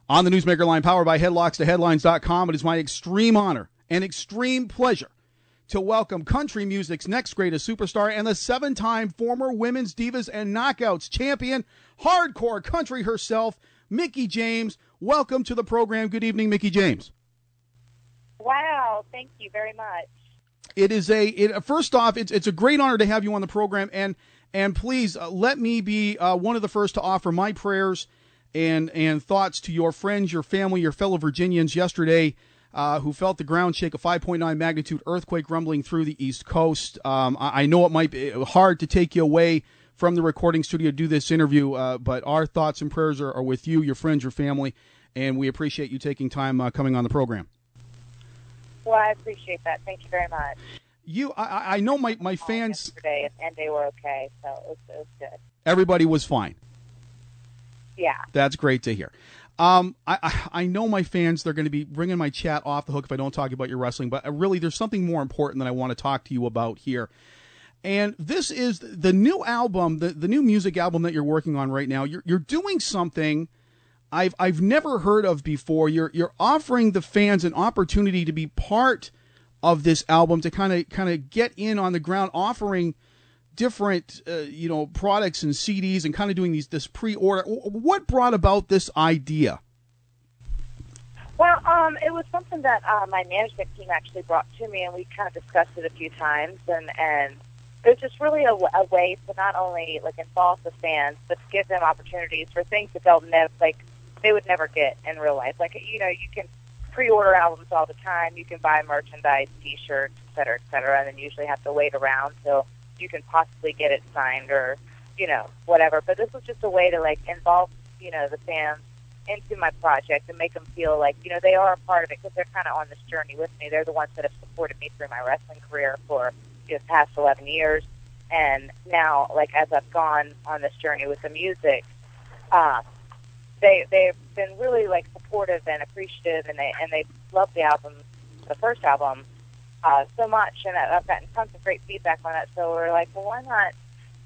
On the Newsmaker line, powered by headlockstoheadlines.com, it is my extreme honor and extreme pleasure to welcome country music's next greatest superstar and the 7-time former Women's Divas and Knockouts champion, hardcore country herself, Mickie James. Welcome to the program. Good evening, Mickie James. Wow, thank you very much. It is first off, it's a great honor to have you on the program, and please let me be one of the first to offer my prayers and thoughts to your friends, your family, your fellow Virginians yesterday who felt the ground shake, a 5.9 magnitude earthquake rumbling through the East Coast. I know it might be hard to take you away from the recording studio to do this interview, but our thoughts and prayers are with you, your friends, your family, and we appreciate you taking time coming on the program. Well, I appreciate that. Thank you very much. I know my fans yesterday, and they were okay, so it was good. Everybody was fine. Yeah. That's great to hear. I know my fans, they're going to be bringing my chat off the hook if I don't talk about your wrestling, but really there's something more important that I want to talk to you about here. And this is the new album, the new music album that you're working on right now. You're doing something I've never heard of before. You're offering the fans an opportunity to be part of this album, to kind of get in on the ground, offering different products and CDs, and kind of doing this pre-order. What brought about this idea? Well, it was something that my management team actually brought to me, and we kind of discussed it a few times, and it was just really a way to not only involve the fans, but to give them opportunities for things that they would never get in real life. You can pre-order albums all the time, you can buy merchandise, T-shirts, et cetera, and then usually have to wait around till you can possibly get it signed or, whatever. But this was just a way to, involve, the fans into my project and make them feel like, they are a part of it, because they're kind of on this journey with me. They're the ones that have supported me through my wrestling career for the past 11 years. And now, as I've gone on this journey with the music, they've been really, supportive and appreciative, and they love the album, the first album, so much, and I've gotten tons of great feedback on it. So we're like, well, why not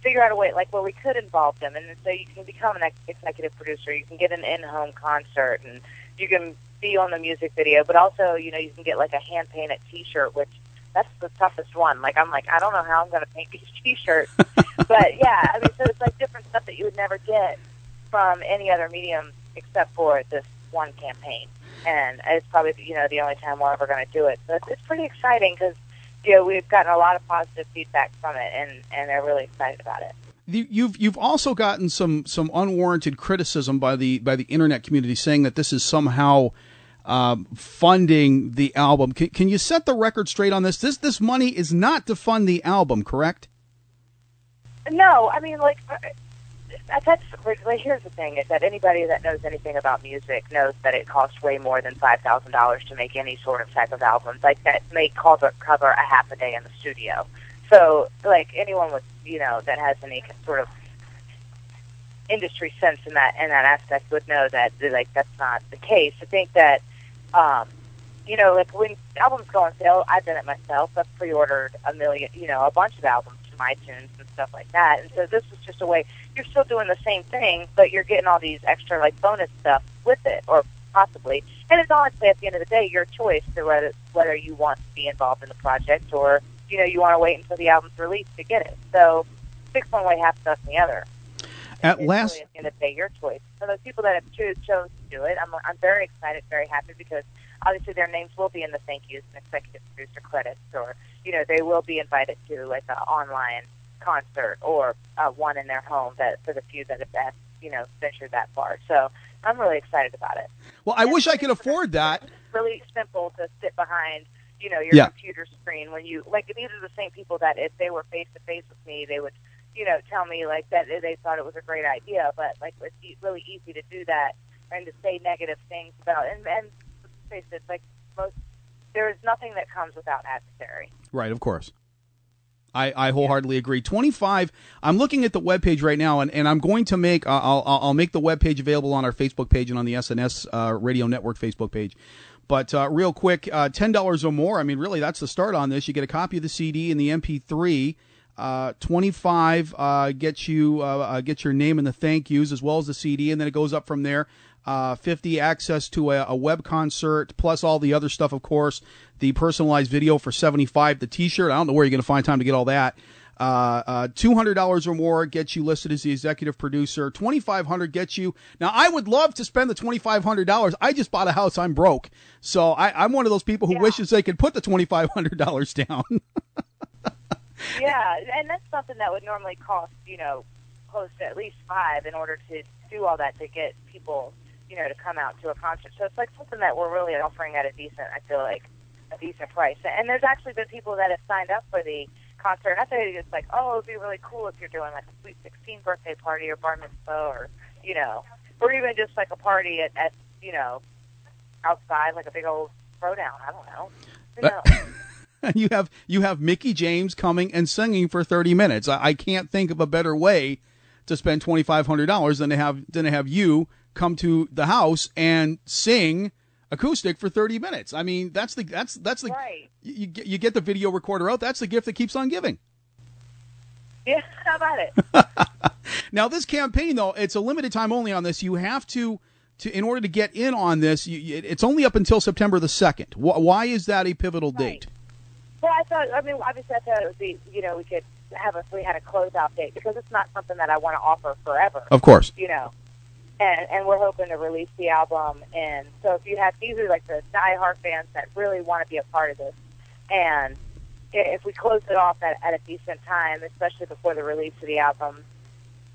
figure out a way, where we could involve them, and so you can become an executive producer, you can get an in-home concert, and you can be on the music video, but also, you can get a hand-painted T-shirt, which that's the toughest one. I don't know how I'm going to paint these T-shirts, but yeah, so it's different stuff that you would never get from any other medium except for this one campaign. And it's probably, the only time we're ever going to do it. So it's pretty exciting because, we've gotten a lot of positive feedback from it, and they're really excited about it. You've also gotten some unwarranted criticism by the internet community, saying that this is somehow funding the album. Can you set the record straight on this? This money is not to fund the album, correct? No, here's the thing, is that anybody that knows anything about music knows that it costs way more than $5,000 to make any sort of type of album. That may cover a half a day in the studio. So, anyone with, that has any sort of industry sense in that aspect would know that, that's not the case. I think that, when albums go on sale, I've done it myself. I've pre-ordered a bunch of albums from iTunes and stuff like that. And so this was just a way, you're still doing the same thing, but you're getting all these extra bonus stuff with it, or possibly. And it's honestly, at the end of the day, your choice to whether you want to be involved in the project, or you want to wait until the album's released to get it. So 6 one way, half dozen the other. It's really, at the end of the day, your choice. For those people that have chose to do it, I'm very excited, very happy, because obviously their names will be in the thank yous and executive producer credits, or they will be invited to an online concert, or one in their home, that for the few that have ventured that far. So I'm really excited about it. Well, I wish I could afford that. It's really simple to sit behind your computer screen when you these are the same people that if they were face to face with me, they would tell me that they thought it was a great idea, but it's really easy to do that and to say negative things about and let's face it, there is nothing that comes without adversary. Right, of course. I wholeheartedly agree. 25. I'm looking at the webpage right now, and I'm going to make I'll make the webpage available on our Facebook page and on the SNS Radio Network Facebook page. But real quick, $10 or more. Really, that's the start on this. You get a copy of the CD and the MP3. 25 gets your name and the thank yous, as well as the CD, and then it goes up from there. $50, access to a web concert, plus all the other stuff, of course. The personalized video for $75, the T-shirt. I don't know where you're going to find time to get all that. $200 or more gets you listed as the executive producer. $2,500 gets you. Now, I would love to spend the $2,500. I just bought a house. I'm broke. So I'm one of those people who wishes they could put the $2,500 down. Yeah, and that's something that would normally cost, close to at least $5 in order to do all that to get people, to come out to a concert. So it's like something that we're really offering at a decent price. And there's actually been people that have signed up for the concert. And I think it's like, oh, it would be really cool if you're doing like a Sweet 16 birthday party or bar mitzvah or, or even just like a party at outside, like a big old throwdown. I don't know. Who knows? You have Mickie James coming and singing for 30 minutes. I can't think of a better way to spend $2,500 than to have you come to the house and sing acoustic for 30 minutes. I mean, that's the right. You get the video recorder out. That's the gift that keeps on giving. Yeah, how about it? Now, this campaign, though, it's a limited time only on this. You have to in order to get in on this, it's only up until September the 2nd. Why is that a pivotal date? Well, obviously I thought it would be, we could have we had a closeout date because it's not something that I want to offer forever. Of course. And we're hoping to release the album. And so these are like the diehard fans that really want to be a part of this. And if we close it off at a decent time, especially before the release of the album,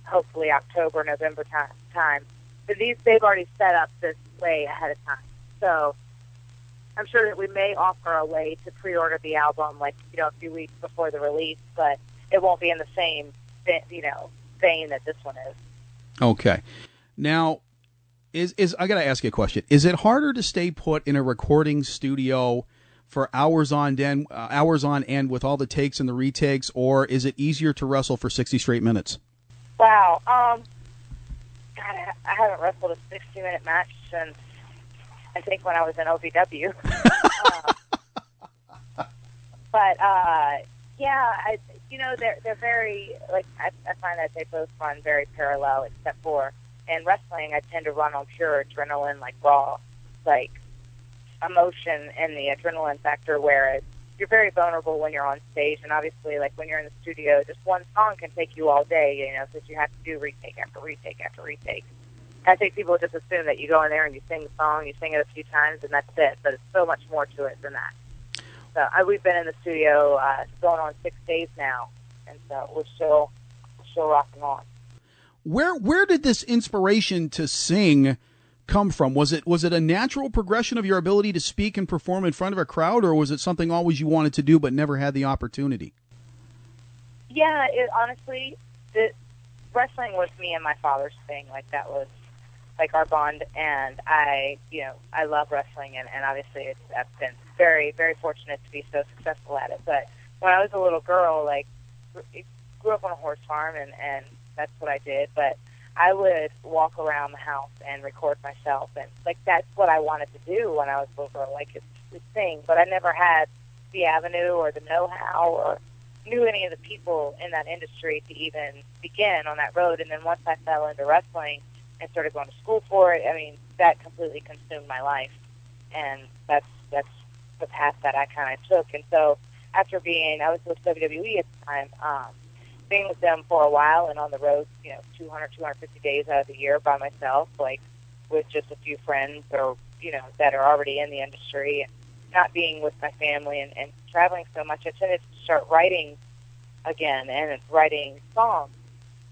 hopefully October, November time, but they've already set up this way ahead of time. So I'm sure that we may offer a way to pre-order the album, like, a few weeks before the release, but it won't be in the same, vein that this one is. Okay. Now, I got to ask you a question. Is it harder to stay put in a recording studio for hours on end with all the takes and the retakes, or is it easier to wrestle for 60 straight minutes? Wow. God, I haven't wrestled a 60-minute match since I think when I was in OVW. They're very, I find that they both run very parallel, except for in wrestling, I tend to run on pure adrenaline, like raw, emotion and the adrenaline factor, whereas you're very vulnerable when you're on stage, and obviously, when you're in the studio, just one song can take you all day, because you have to do retake after retake after retake. I think people just assume that you go in there and you sing the song, you sing it a few times, and that's it. But it's so much more to it than that. So we've been in the studio going on 6 days now, and so we're still rocking on. Where did this inspiration to sing come from? Was it a natural progression of your ability to speak and perform in front of a crowd, or was it something always you wanted to do but never had the opportunity? Yeah, honestly, wrestling was me and my father's thing. That was our bond, and I love wrestling, and obviously I've been very, very fortunate to be so successful at it. But when I was a little girl, grew up on a horse farm, and that's what I did. But I would walk around the house and record myself, and that's what I wanted to do when I was a little girl, to sing. But I never had the avenue or the know-how or knew any of the people in that industry to even begin on that road. And then once I fell into wrestling and started going to school for it, that completely consumed my life, and that's the path that I kind of took. And so after I was with WWE at the time, being with them for a while and on the road, 250 days out of the year by myself, with just a few friends or, that are already in the industry, and not being with my family and traveling so much, I tended to start writing again and writing songs.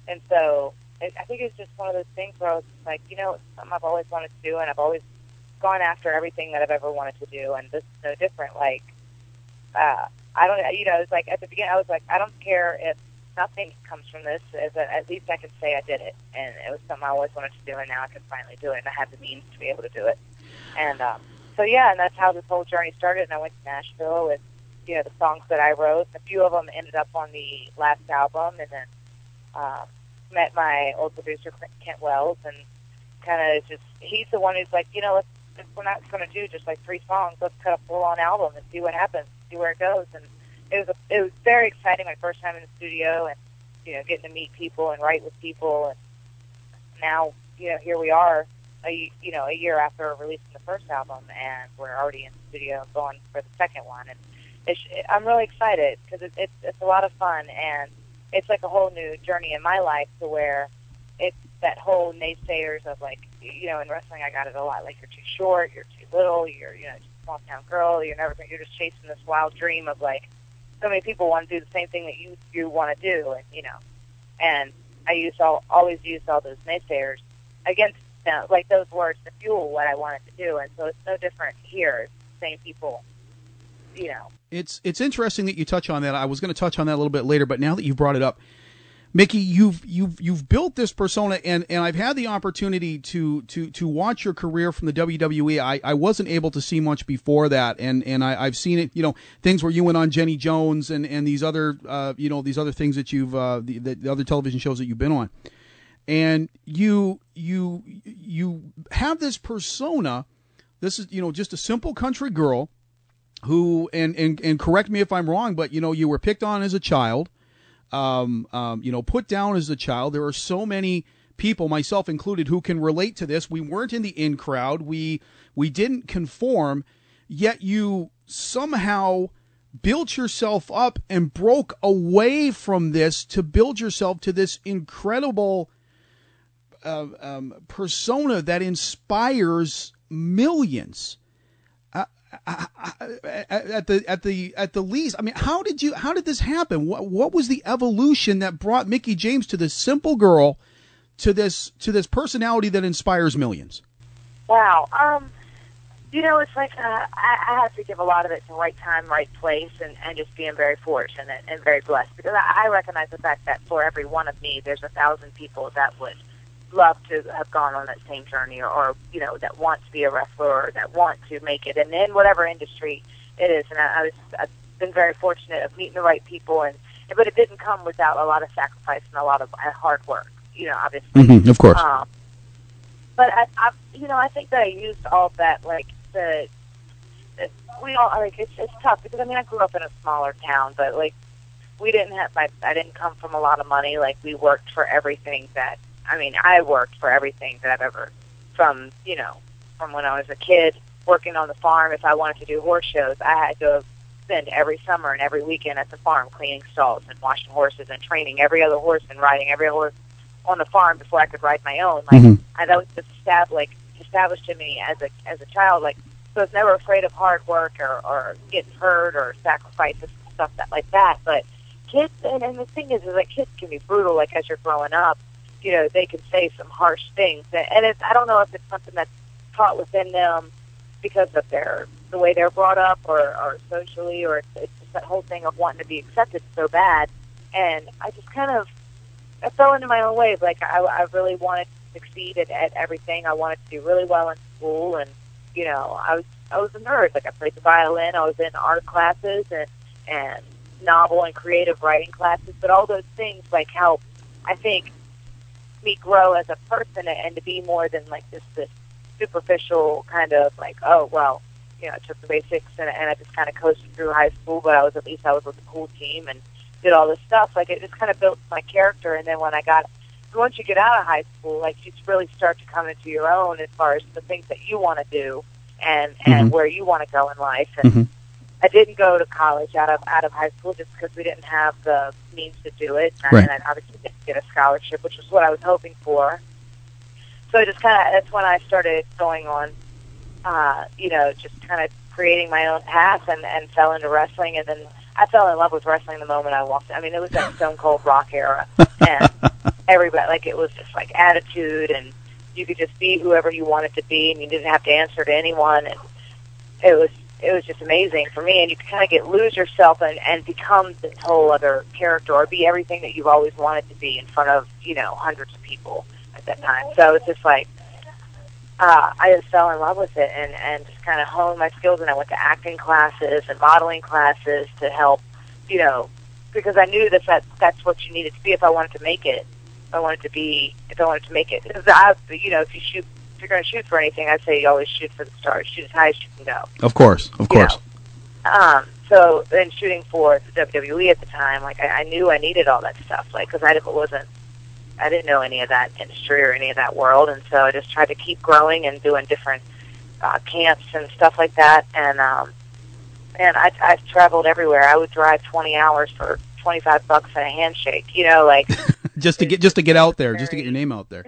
And so I think it's just one of those things where I was like, it's something I've always wanted to do, and I've always gone after everything that I've ever wanted to do, and this is no different. I don't, it's at the beginning I was like, I don't care if nothing comes from this, at least I can say I did it, and it was something I always wanted to do, and now I can finally do it, and I have the means to be able to do it. And and that's how this whole journey started. And I went to Nashville with, the songs that I wrote. A few of them ended up on the last album, and then met my old producer, Kent Wells, and kind of he's the one who's like, we're not going to do just 3 songs. Let's cut a full-on album and see what happens, see where it goes. And it was very exciting, my first time in the studio, and getting to meet people and write with people. And now here we are, a year after releasing the first album, and we're already in the studio going for the second one. And I'm really excited because it's a lot of fun, and it's like a whole new journey in my life to where it's that whole naysayers of like, in wrestling I got it a lot, like you're too short, you're too little, you're just a small town girl, you're just chasing this wild dream of like, so many people want to do the same thing that you want to do, and I always used all those naysayers against them, like those words to fuel what I wanted to do, and so it's no different here. It's the same people, It's interesting that you touch on that. I was going to touch on that a little bit later, but now that you've brought it up, Mickie, you've built this persona, and I've had the opportunity to watch your career from the WWE. I wasn't able to see much before that, and I've seen it, things where you went on Jenny Jones and these other these other things that you've the other television shows that you've been on, and you have this persona. This is just a simple country girl who, and correct me if I'm wrong, but you were picked on as a child. Put down as a child. There are so many people, myself included, who can relate to this. We weren't in the in crowd. We didn't conform, yet you somehow built yourself up and broke away from this to build yourself to this incredible persona that inspires millions. At the least, I mean, how did this happen? What was the evolution that brought Mickie James to this simple girl to this personality that inspires millions? Wow. It's like I have to give a lot of it to right time, right place, and just being very fortunate and very blessed, because I recognize the fact that for every one of me, there's 1,000 people that would love to have gone on that same journey, or that want to be a wrestler, or that want to make it, and in whatever industry it is. And I've been very fortunate of meeting the right people, but it didn't come without a lot of sacrifice and a lot of hard work, obviously. Mm-hmm, of course. But I think that I used all of that, like we all like it's tough because I grew up in a smaller town, but like we didn't have I didn't come from a lot of money. Like we worked for everything that. I worked for everything that I've ever, from when I was a kid working on the farm. If I wanted to do horse shows, I had to spend every summer and every weekend at the farm cleaning stalls and washing horses and training every other horse and riding every horse on the farm before I could ride my own. That was just established in me as a child. Like, so I was never afraid of hard work or getting hurt or sacrifices and stuff like that. But kids, and the thing is that kids can be brutal. Like as you're growing up. They can say some harsh things, and I don't know if it's something that's taught within them because of the way they're brought up, or socially, or it's just that whole thing of wanting to be accepted so bad. And I just I fell into my own ways. Like I really wanted to succeed at everything. I wanted to do really well in school, and I was a nerd. Like I played the violin. I was in art classes and novel and creative writing classes. But all those things help, I think, me grow as a person and to be more than this superficial kind of I took the basics and I just kind of coasted through high school, but at least I was with a cool team and did all this stuff. Like it just kind of built my character. And then once you get out of high school, you really start to come into your own as far as the things that you want to do and where you want to go in life. And I didn't go to college out of high school just because we didn't have the means to do it, and I obviously didn't get a scholarship, which was what I was hoping for. So that's when I started going on, just kind of creating my own path and fell into wrestling, and then I fell in love with wrestling the moment I walked in. It was that Stone Cold Rock era, and everybody, it was just attitude, and you could just be whoever you wanted to be, and you didn't have to answer to anyone, and it was just amazing for me, and you kind of lose yourself and become this whole other character, or be everything that you've always wanted to be in front of, hundreds of people at that time. So it's just I just fell in love with it and just kind of honed my skills, and I went to acting classes and modeling classes to help, because I knew that's what you needed to be if I wanted to make it. If I wanted to make it. Because if you're going to shoot for anything, I'd say you always shoot for the stars. Shoot as high as you can go. Of course. So then shooting for the WWE at the time, I knew I needed all that stuff, because I didn't know any of that industry or any of that world, and so I just tried to keep growing and doing different camps and stuff like that. And I've traveled everywhere. I would drive 20 hours for $25 and a handshake. You know, like just to get out there, just to get your name out there.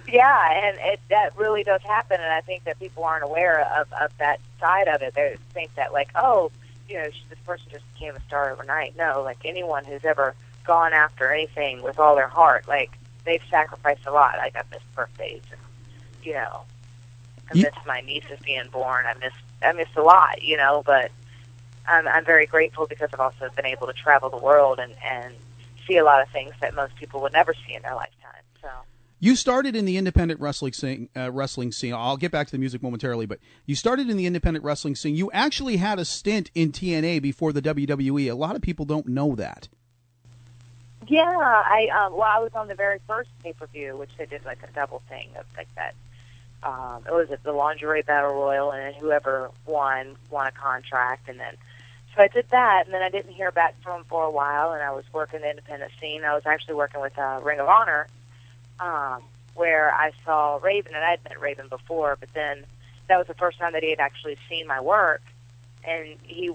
Yeah, and that really does happen, and I think that people aren't aware of that side of it. They think that, like, oh, you know, this person just became a star overnight. No, like, anyone who's ever gone after anything with all their heart, like, they've sacrificed a lot. Like, I missed birthdays, and, you know, I missed my nieces being born. I missed a lot, you know, but I'm very grateful because I've also been able to travel the world and see a lot of things that most people would never see in their lifetime. So. You started in the independent wrestling scene. I'll get back to the music momentarily, but you started in the independent wrestling scene. You actually had a stint in TNA before the WWE. A lot of people don't know that. Yeah, I was on the very first pay-per-view, which they did like a double thing of like that. It was the lingerie battle royal, and then whoever won a contract, and then so I did that, and then I didn't hear back from them for a while, and I was working the independent scene. I was actually working with Ring of Honor. Where I saw Raven, and I'd met Raven before, but then that was the first time that he had actually seen my work, and he's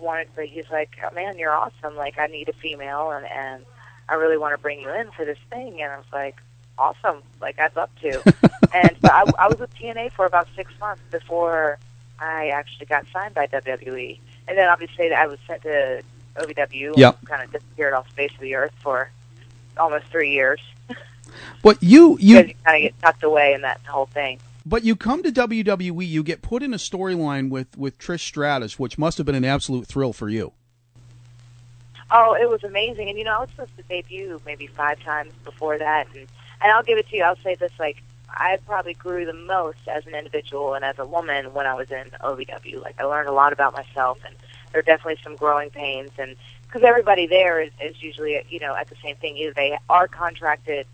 like, oh, man, you're awesome, like, I need a female, and I really want to bring you in for this thing, and I was like, awesome, like, I'd love to. And so I was with TNA for about 6 months before I actually got signed by WWE, and then obviously I was sent to OVW, yep. And kind of disappeared off the face of the earth for almost 3 years. But you kind of get tucked away in that whole thing. But you come to WWE, you get put in a storyline with Trish Stratus, which must have been an absolute thrill for you. Oh, it was amazing. And, you know, I was supposed to debut maybe 5 times before that. And I'll give it to you. I'll say this, like, I probably grew the most as an individual and as a woman when I was in OVW. Like, I learned a lot about myself, and there are definitely some growing pains. And because everybody there is usually, you know, at the same thing. Either they are contracted.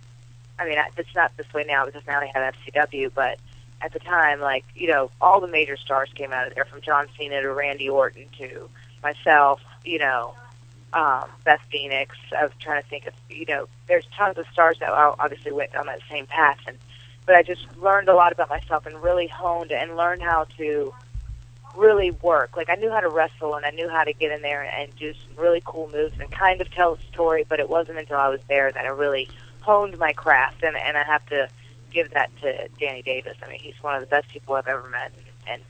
I mean, it's not this way now because now they have FCW, but at the time, like, you know, all the major stars came out of there, from John Cena to Randy Orton to myself, you know, Beth Phoenix. I was trying to think of, you know, there's tons of stars that obviously went on that same path, but I just learned a lot about myself and really honed and learned how to really work. Like, I knew how to wrestle, and I knew how to get in there and do some really cool moves and kind of tell a story, but it wasn't until I was there that I really honed my craft, and I have to give that to Danny Davis. I mean, he's one of the best people I've ever met, and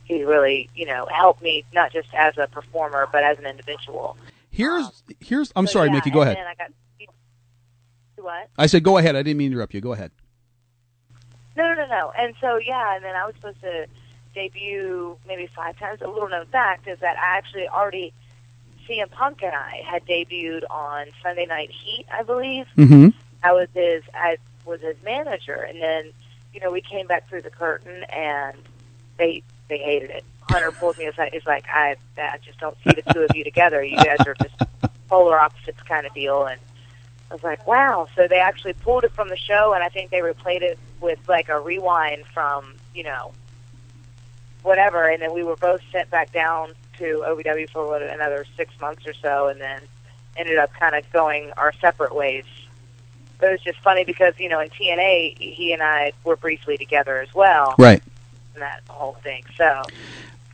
he really, you know, helped me not just as a performer, but as an individual. I'm sorry, yeah, Mickie, go ahead. And I got, what? I said go ahead. I didn't mean to interrupt you. Go ahead. No. And so, yeah, and then I was supposed to debut maybe 5 times. A little known fact is that I actually already, CM Punk and I had debuted on Sunday Night Heat, I believe. Mm-hmm. I was his manager, and then, you know, we came back through the curtain, and they hated it. Hunter pulled me aside. He's like, I just don't see the two of you together. You guys are just polar opposites kind of deal. And I was like, wow. So they actually pulled it from the show, and I think they replayed it with like a rewind from, you know, whatever. And then we were both sent back down to OVW for another 6 months or so, and then ended up kind of going our separate ways. But it was just funny because, you know, in TNA, he and I were briefly together as well. Right. And that whole thing. So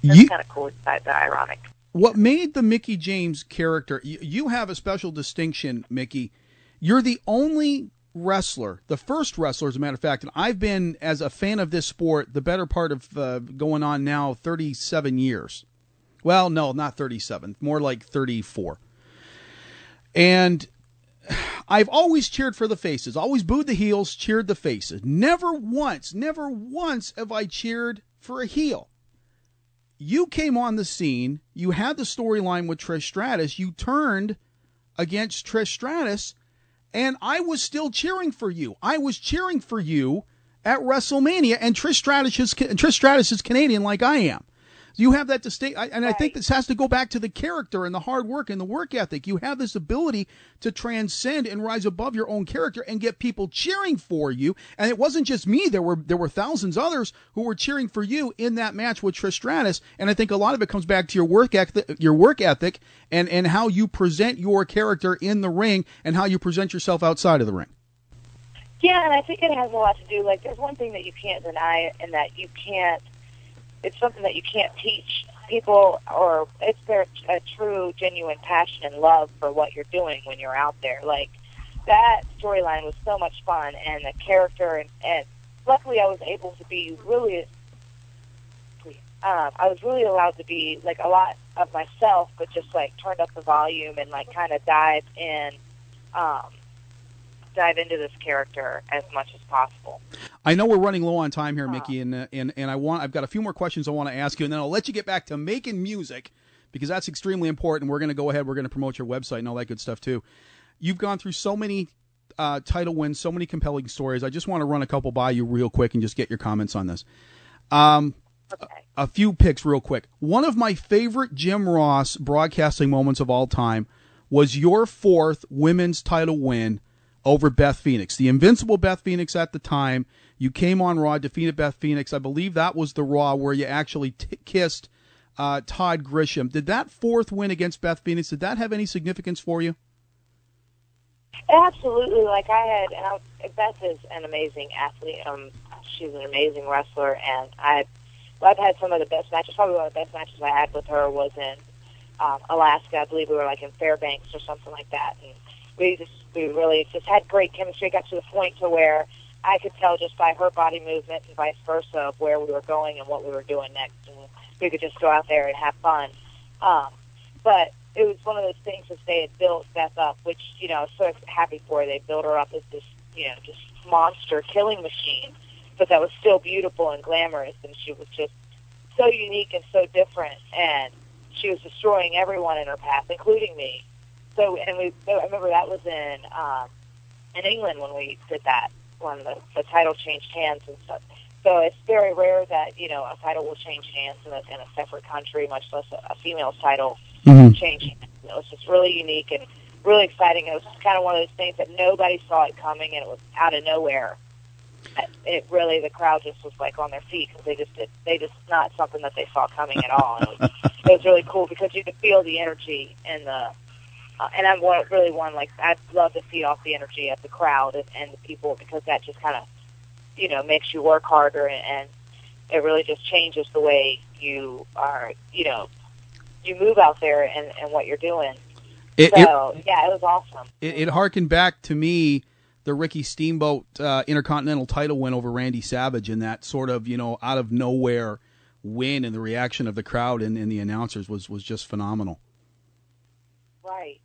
it's kind of cool. It's ironic. What made the Mickie James character, you have a special distinction, Mickie. You're the only wrestler, the first wrestler, as a matter of fact, and I've been, as a fan of this sport, the better part of going on now 37 years. Well, no, not 37, more like 34. And I've always cheered for the faces, always booed the heels, cheered the faces. Never once have I cheered for a heel. You came on the scene, you had the storyline with Trish Stratus, you turned against Trish Stratus, and I was still cheering for you. I was cheering for you at WrestleMania, and Trish Stratus is Canadian like I am. You have that distinct, and I think this has to go back to the character and the hard work and the work ethic. You have this ability to transcend and rise above your own character and get people cheering for you. And it wasn't just me; there were thousands others who were cheering for you in that match with Trish Stratus. And I think a lot of it comes back to your work ethic, and how you present your character in the ring and how you present yourself outside of the ring. Yeah, and I think it has a lot to do, like, there's one thing that you can't deny, and that you can't, it's something that you can't teach people, or it's their a true, genuine passion and love for what you're doing when you're out there. Like, that storyline was so much fun, and the character, and luckily I was able to be really, I was really allowed to be, like, a lot of myself, but just, like, turned up the volume and, like, kind of dive into this character as much as possible. I know we're running low on time here, Mickie, and I've got a few more questions I want to ask you, and then I'll let you get back to making music, because that's extremely important. We're going to go ahead. We're going to promote your website and all that good stuff too. You've gone through so many title wins, so many compelling stories. I just want to run a couple by you real quick and just get your comments on this. Okay. A few picks real quick. One of my favorite Jim Ross broadcasting moments of all time was your 4th women's title win over Beth Phoenix. The invincible Beth Phoenix at the time. You came on Raw, defeated Beth Phoenix. I believe that was the Raw where you actually kissed Todd Grisham. Did that 4th win against Beth Phoenix, did that have any significance for you? Absolutely. Like, Beth is an amazing athlete. She's an amazing wrestler, and I've had some of the best matches. Probably one of the best matches I had with her was in Alaska. I believe we were, like, in Fairbanks or something like that, and we really just had great chemistry. It got to the point to where I could tell just by her body movement and vice versa of where we were going and what we were doing next, and we could just go out there and have fun. But it was one of those things that they had built Beth up, which, you know, I was so happy for her. They built her up as this, you know, just monster killing machine, but that was still beautiful and glamorous, and she was just so unique and so different, and she was destroying everyone in her path, including me. So, and I remember that was in England when we did that, when the title changed hands and stuff. So it's very rare that, you know, a title will change hands in a separate country, much less a female's title change hands. It was just really unique and really exciting. It was just kind of one of those things that nobody saw it coming, and it was out of nowhere. It really, the crowd just was like on their feet, because they just not something that they saw coming at all. And it was really cool because you could feel the energy and and I'm really one, like, I'd love to feed off the energy of the crowd and the people, because that just kind of, you know, makes you work harder, and it really just changes the way you are, you know, you move out there and what you're doing. Yeah, it was awesome. It harkened back to me, the Ricky Steamboat Intercontinental title win over Randy Savage, and that sort of, you know, out of nowhere win, and the reaction of the crowd and the announcers was just phenomenal. Right.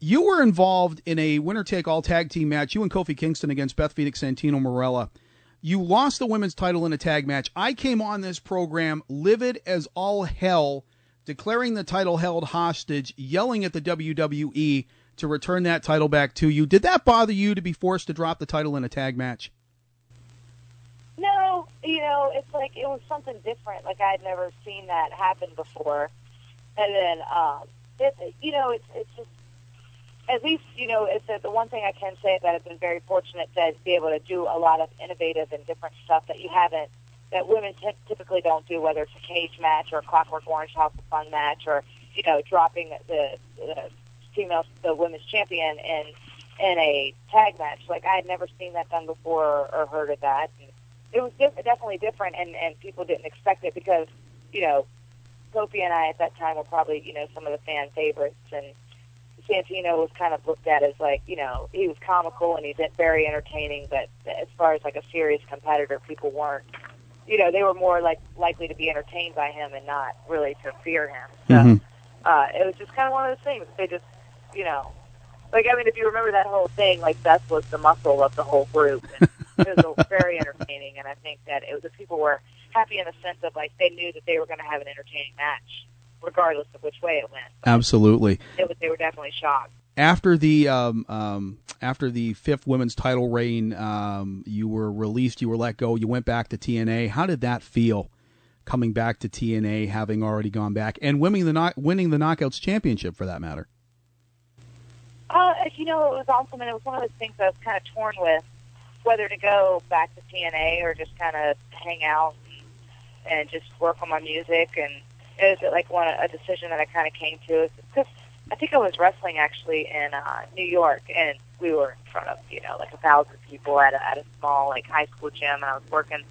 You were involved in a winner-take-all tag team match, you and Kofi Kingston against Beth Phoenix, Santino Marella. You lost the women's title in a tag match. I came on this program livid as all hell, declaring the title held hostage, yelling at the WWE to return that title back to you. Did that bother you to be forced to drop the title in a tag match? No, you know, it's like it was something different. Like, I'd never seen that happen before. And then, you know, it's just, at least, you know, it's the one thing I can say is that I've been very fortunate to be able to do a lot of innovative and different stuff that women typically don't do, whether it's a cage match or a Clockwork Orange House of Fun match, or, you know, dropping the women's champion in a tag match. Like, I had never seen that done before or heard of that. And it was definitely different, and people didn't expect it, because, you know, Kofi and I at that time were probably, you know, some of the fan favorites, and Santino was kind of looked at as, like, you know, he was comical and he's very entertaining, but as far as, like, a serious competitor, people weren't, you know, they were more likely to be entertained by him and not really to fear him. So it was just kind of one of those things. They just, you know, like, I mean, if you remember that whole thing, like, Beth was the muscle of the whole group, and it was very entertaining, and I think that the people were happy in the sense of, like, they knew that they were going to have an entertaining match, regardless of which way it went. Absolutely. They were definitely shocked. After the 5th women's title reign, you were released, you were let go, you went back to TNA. How did that feel, coming back to TNA, having already gone back, and winning the Knockouts Championship, for that matter? You know, it was awesome, and it was one of those things I was kind of torn with, whether to go back to TNA or just kind of hang out and just work on my music. And it was like a decision that I kind of came to, because I think I was wrestling actually in New York, and we were in front of, like 1,000 people at a small, like, high school gym, and I was working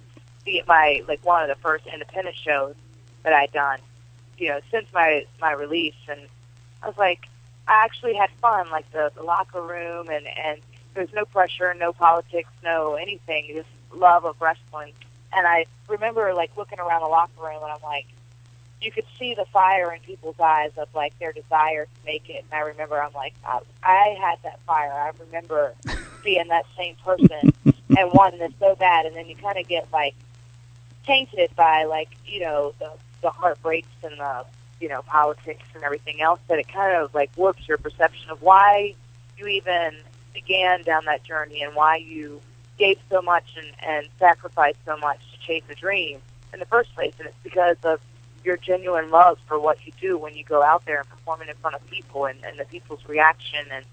one of the first independent shows that I'd done, since my release, and I was like, I actually had fun, like the locker room, and there's no pressure, no politics, no anything, just love of wrestling. And I remember, like, looking around the locker room, and I'm like, you could see the fire in people's eyes of, like, their desire to make it. And I remember, I'm like, I had that fire. I remember being that same person and wanting this so bad. And then you kind of get, like, tainted by, like, the heartbreaks and the, politics and everything else, that it kind of, like, warps your perception of why you even began down that journey and why you gave so much and sacrificed so much to chase a dream in the first place. And it's because of your genuine love for what you do when you go out there and perform in front of people and the people's reaction. And,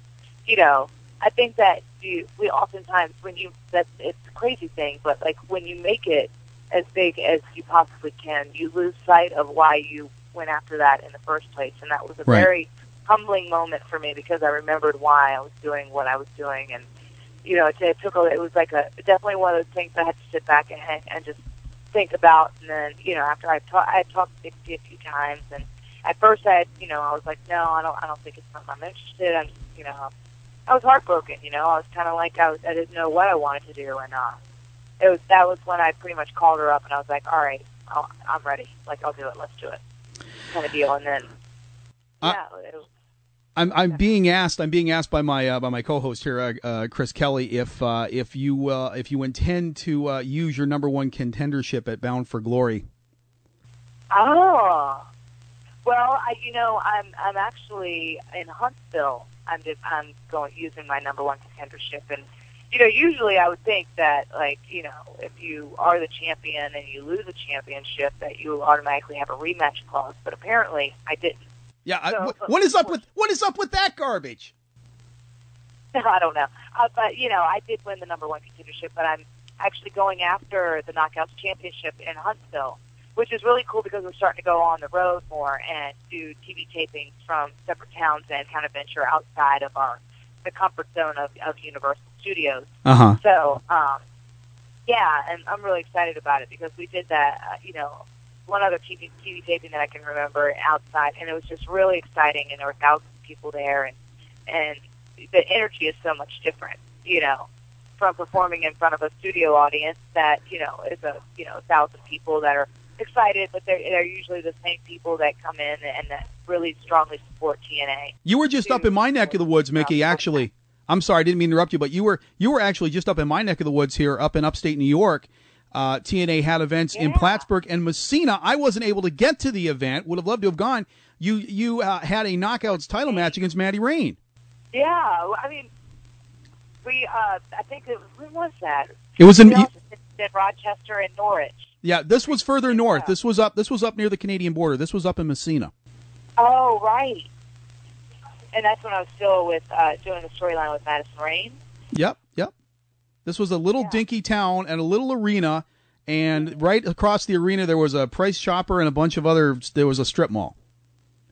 I think that we oftentimes, it's a crazy thing, but, like, when you make it as big as you possibly can, you lose sight of why you went after that in the first place. And that was a very humbling moment for me, because I remembered why I was doing what I was doing. And, it was like definitely one of those things I had to sit back and just think about. And then, after I talked to Dixie a few times, and at first I was like, no, I don't think it's something I'm interested. I'm just, I was heartbroken. I was kind of like, I didn't know what I wanted to do. And, that was when I pretty much called her up, and I was like, all right, I'm ready. Like, I'll do it. Let's do it. Kind of deal. And then, I'm being asked by my co-host here, Chris Kelly, if you intend to use your number one contendership at Bound for Glory. Oh, well, I'm actually in Huntsville. I'm using my number one contendership, and usually I would think that, like, if you are the champion and you lose a championship, that you automatically have a rematch clause. But apparently, I didn't. Yeah, so, what is up with that garbage? I don't know, but I did win the number one contendership, but I'm actually going after the Knockouts Championship in Huntsville, which is really cool because we're starting to go on the road more and do TV tapings from separate towns and kind of venture outside of the comfort zone of Universal Studios. Uh-huh. So, and I'm really excited about it because we did that, one other TV taping that I can remember outside, and it was just really exciting, and there were thousands of people there, and the energy is so much different, from performing in front of a studio audience that, is 1,000 people that are excited, but they're usually the same people that come in and that really strongly support TNA. You were just up in my neck of the woods, Mickie, actually. I'm sorry, I didn't mean to interrupt you, but you were actually just up in my neck of the woods here, up in upstate New York. TNA had events in Plattsburgh and Messina. I wasn't able to get to the event. Would have loved to have gone. You had a Knockouts title match against Maddie Rain. Yeah, I mean, I think when was that? It was in Rochester and Norwich. Yeah, this was further north. This was up near the Canadian border. This was up in Messina. Oh, right. And that's when I was still with doing the storyline with Madison Rain. Yep. This was a little dinky town and a little arena, and right across the arena there was a Price Chopper and a bunch of there was a strip mall.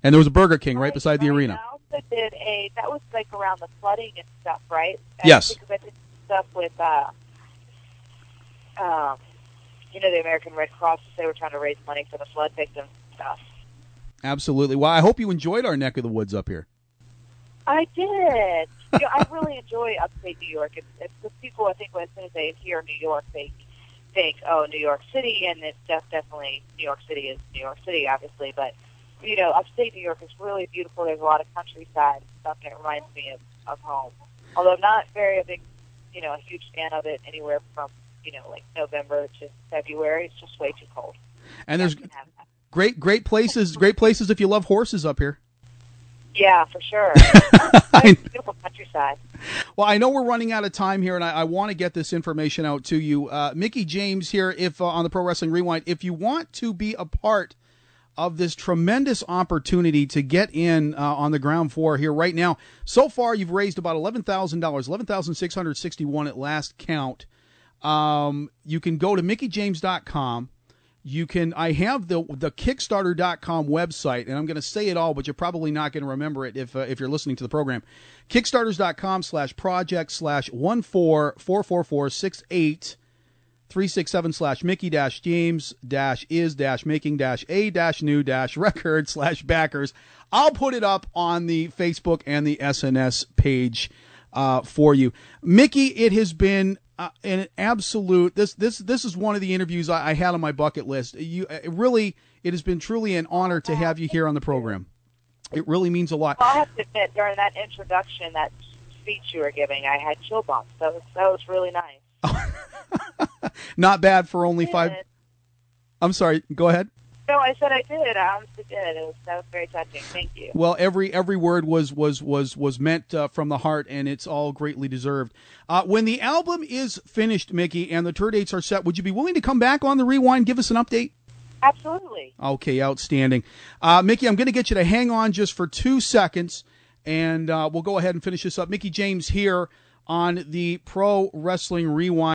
And there was a Burger King right beside the arena. I also did that was like around the flooding and stuff, right? Yes. Because I did stuff with, the American Red Cross. They were trying to raise money for the flood victims and stuff. Absolutely. Well, I hope you enjoyed our neck of the woods up here. I did. I really enjoy upstate New York. It's the people, I think, as soon as they hear New York, they think, oh, New York City, and it's definitely New York City is New York City, obviously. But, upstate New York is really beautiful. There's a lot of countryside and stuff, and it reminds me of home. Although I'm not a huge fan of it anywhere from, like November to February. It's just way too cold. And there's great places if you love horses up here. Yeah, for sure. Beautiful countryside. Well, I know we're running out of time here, and I want to get this information out to you. Mickie James here, if on the Pro Wrestling Rewind, if you want to be a part of this tremendous opportunity to get in on the ground floor here right now, so far you've raised about $11,000, $11,661 at last count. You can go to mickiejames.com. I have the Kickstarter.com website, and I'm going to say it all, but you're probably not going to remember it if you're listening to the program. Kickstarters.com/144683677/Mickey-James-is-making-a-new-record/backers. I'll put it up on the Facebook and the SNS page for you. Mickie, it has been an absolute. This is one of the interviews I had on my bucket list. It has been truly an honor to have you here on the program. It really means a lot. Well, I have to admit, during that introduction, that speech you were giving, I had chill bumps. That was really nice. Not bad for only 5. I'm sorry. Go ahead. No, I said I did. I honestly did. That was very touching. Thank you. Well, every word was meant from the heart, and it's all greatly deserved. When the album is finished, Mickie, and the tour dates are set, would you be willing to come back on the Rewind, give us an update? Absolutely. Okay, outstanding. Mickie, I'm going to get you to hang on just for 2 seconds, and we'll go ahead and finish this up. Mickie James here on the Pro Wrestling Rewind.